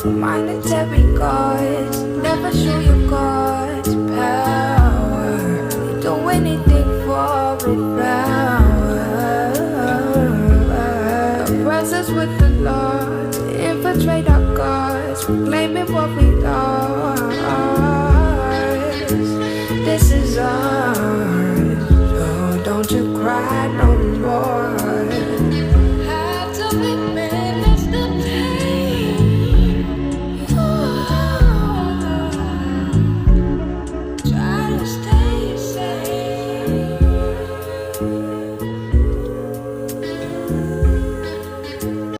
Monetary gods never show you God's power. They do anything for it. Power. Presence with the Lord, infiltrate our gods, proclaiming what we lost. This is ours. Oh, don't you cry.